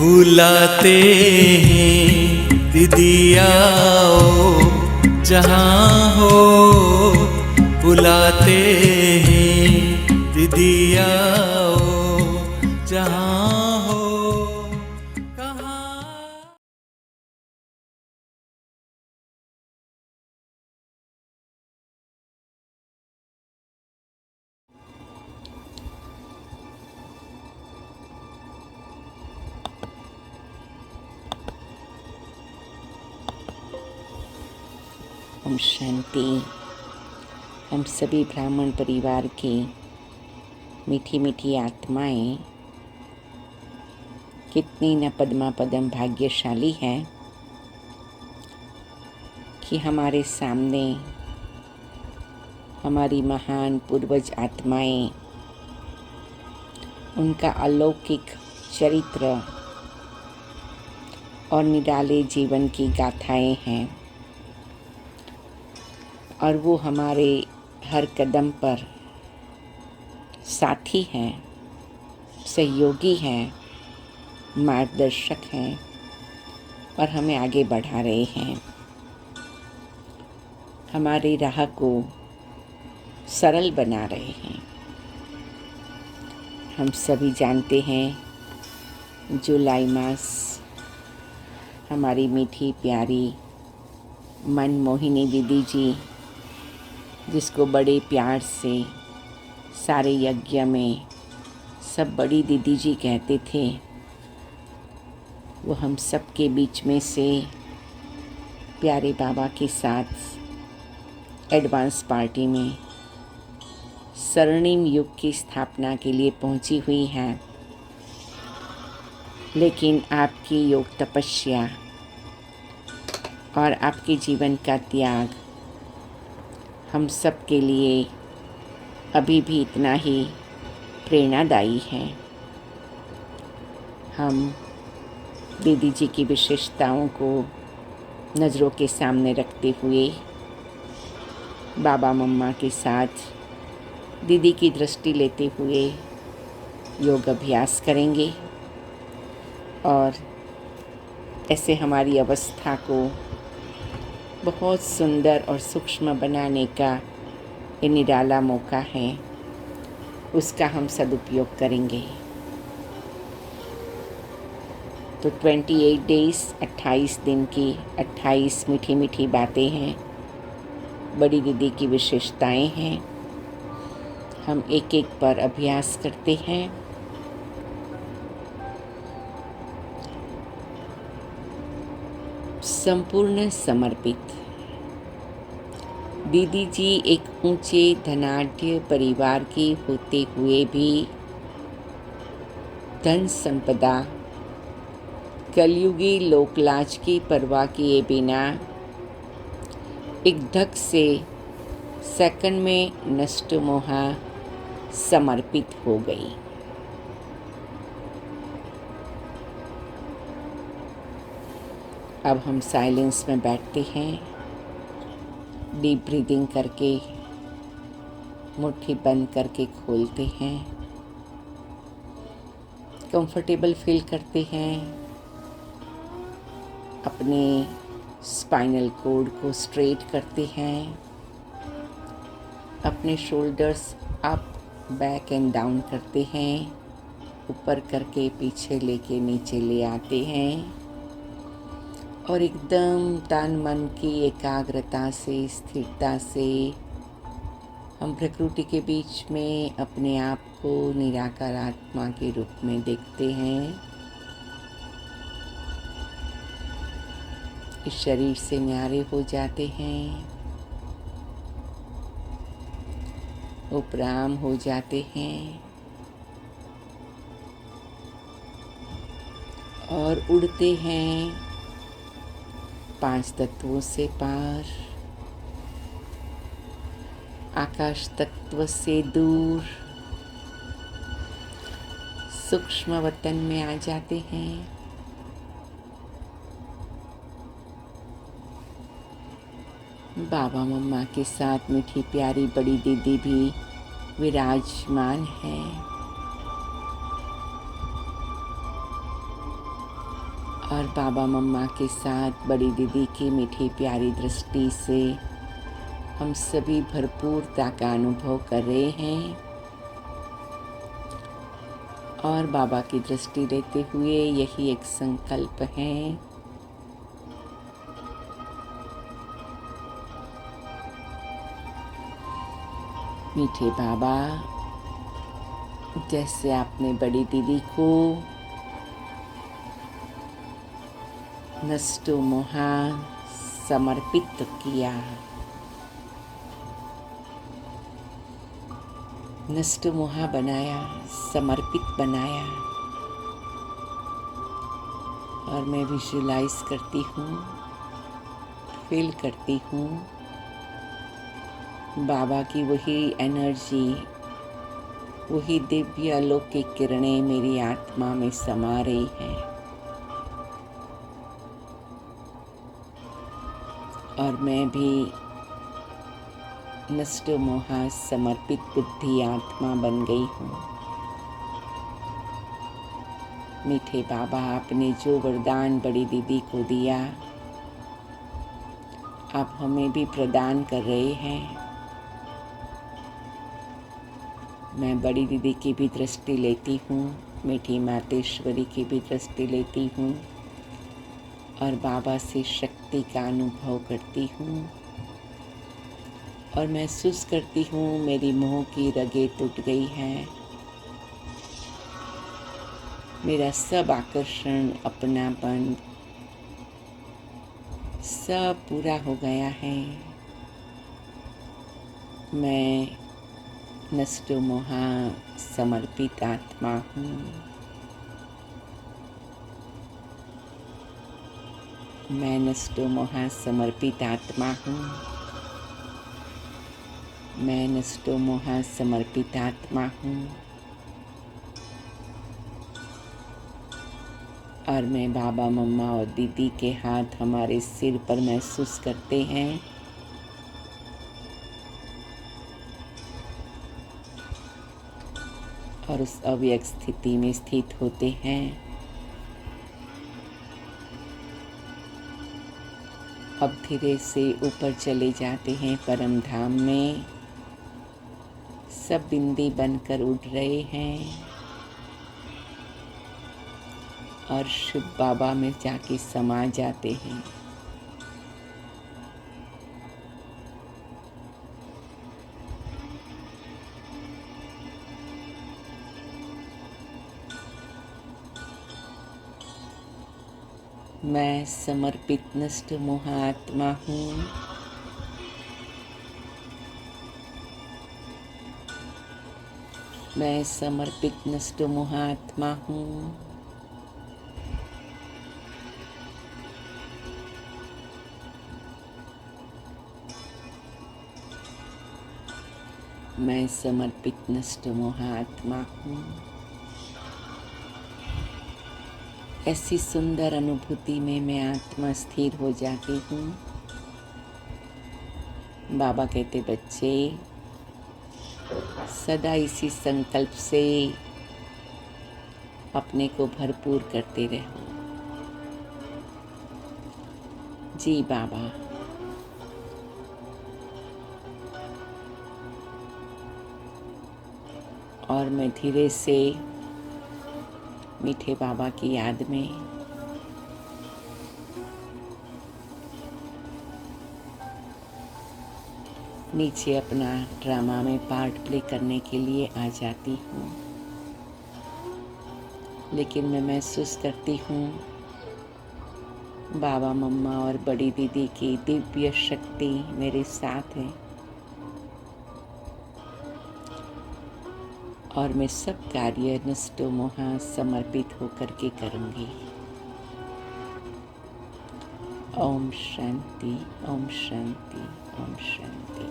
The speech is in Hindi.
बुलाते हैं दीदी आओ जहाँ हो, बुलाते हैं दीदी आओ जहाँ हो कहाँ। ओम शांति। हम सभी ब्राह्मण परिवार की मीठी मीठी आत्माएं कितनी न पद्मा पदम भाग्यशाली है कि हमारे सामने हमारी महान पूर्वज आत्माएं, उनका अलौकिक चरित्र और निराले जीवन की गाथाएं हैं और वो हमारे हर कदम पर साथी हैं, सहयोगी हैं, मार्गदर्शक हैं और हमें आगे बढ़ा रहे हैं। हमारी राह को सरल बना रहे हैं। हम सभी जानते हैं जुलाई मास हमारी मीठी प्यारी मनमोहिनी दीदी जी, जिसको बड़े प्यार से सारे यज्ञ में सब बड़ी दीदी जी कहते थे, वो हम सब के बीच में से प्यारे बाबा के साथ एडवांस पार्टी में स्वर्णिम युग की स्थापना के लिए पहुंची हुई हैं। लेकिन आपकी योग तपस्या और आपके जीवन का त्याग हम सब के लिए अभी भी इतना ही प्रेरणादायी है। हम दीदी जी की विशेषताओं को नज़रों के सामने रखते हुए बाबा मम्मा के साथ दीदी की दृष्टि लेते हुए योग अभ्यास करेंगे और ऐसे हमारी अवस्था को बहुत सुंदर और सूक्ष्म बनाने का ये निराला मौका है, उसका हम सदुपयोग करेंगे। तो 28 डेज़ 28 दिन की 28 मीठी मीठी बातें हैं, बड़ी दीदी की विशेषताएं हैं। हम एक एक पर अभ्यास करते हैं। संपूर्ण समर्पित। दीदी जी एक ऊंचे धनाढ्य परिवार की होते हुए भी धन संपदा, कलयुगी लोकलाज की परवाह किए बिना एक धक से सेकंड में नष्ट मोहा समर्पित हो गई। अब हम साइलेंस में बैठते हैं, डीप ब्रीदिंग करके मुट्ठी बंद करके खोलते हैं, कंफर्टेबल फील करते हैं, अपने स्पाइनल कॉर्ड को स्ट्रेट करते हैं, अपने shoulders up back and down करते हैं, ऊपर करके पीछे लेके नीचे ले आते हैं और एकदम तन मन की एकाग्रता से, स्थिरता से हम प्रकृति के बीच में अपने आप को निराकार आत्मा के रूप में देखते हैं। इस शरीर से न्यारे हो जाते हैं, उपराम हो जाते हैं और उड़ते हैं 5 तत्वों से पार, आकाश तत्व से दूर सूक्ष्म वतन में आ जाते हैं। बाबा मम्मा के साथ मीठी प्यारी बड़ी दीदी भी विराजमान है। और बाबा मम्मा के साथ बड़ी दीदी की मीठी प्यारी दृष्टि से हम सभी भरपूरता का अनुभव कर रहे हैं और बाबा की दृष्टि लेते हुए यही एक संकल्प है, मीठे बाबा, जैसे आपने बड़ी दीदी को नष्टो मोहा समर्पित किया, नष्टो मोहा बनाया, समर्पित बनाया, और मैं विजुलाइज करती हूँ, फील करती हूँ बाबा की वही एनर्जी, वही दिव्य अलौकिक किरणें मेरी आत्मा में समा रही हैं और मैं भी नष्टो मोहा समर्पित बुद्धि आत्मा बन गई हूँ। मीठे बाबा, आपने जो वरदान बड़ी दीदी को दिया, आप हमें भी प्रदान कर रहे हैं। मैं बड़ी दीदी की भी दृष्टि लेती हूँ, मीठी मातेश्वरी की भी दृष्टि लेती हूँ और बाबा से शक्ति का अनुभव करती हूँ और महसूस करती हूँ मेरी मोह की रगें टूट गई हैं, मेरा सब आकर्षण, अपनापन सब पूरा हो गया है। मैं नष्टो मोहा समर्पित आत्मा हूँ। मैं नष्टो मोहा समर्पित आत्मा हूँ। मैं नष्टो मोहा समर्पित आत्मा हूँ और मैं बाबा, मम्मा और दीदी के हाथ हमारे सिर पर महसूस करते हैं। और उस अव्यक्त स्थिति में स्थित होते हैं। अब धीरे से ऊपर चले जाते हैं परम धाम में, सब बिंदी बनकर उड़ रहे हैं और शुभ बाबा में जाके समा जाते हैं। मैं समर्पित नष्ट मोहात्मा हूँ। मैं समर्पित नष्ट मोहात्मा हूँ। मैं समर्पित नष्ट मोहात्मा हूँ। ऐसी सुंदर अनुभूति में मैं आत्मा स्थिर हो जाती हूँ। बाबा कहते, बच्चे सदा इसी संकल्प से अपने को भरपूर करते रहो। जी बाबा। और मैं धीरे से मीठे बाबा की याद में नीचे अपना ड्रामा में पार्ट प्ले करने के लिए आ जाती हूँ। लेकिन मैं महसूस करती हूँ बाबा, मम्मा और बड़ी दीदी की दिव्य शक्ति मेरे साथ है और मैं सब कार्य नष्टो मोहा समर्पित होकर के करूँगी। ओम शांति, ओम शांति, ओम शांति।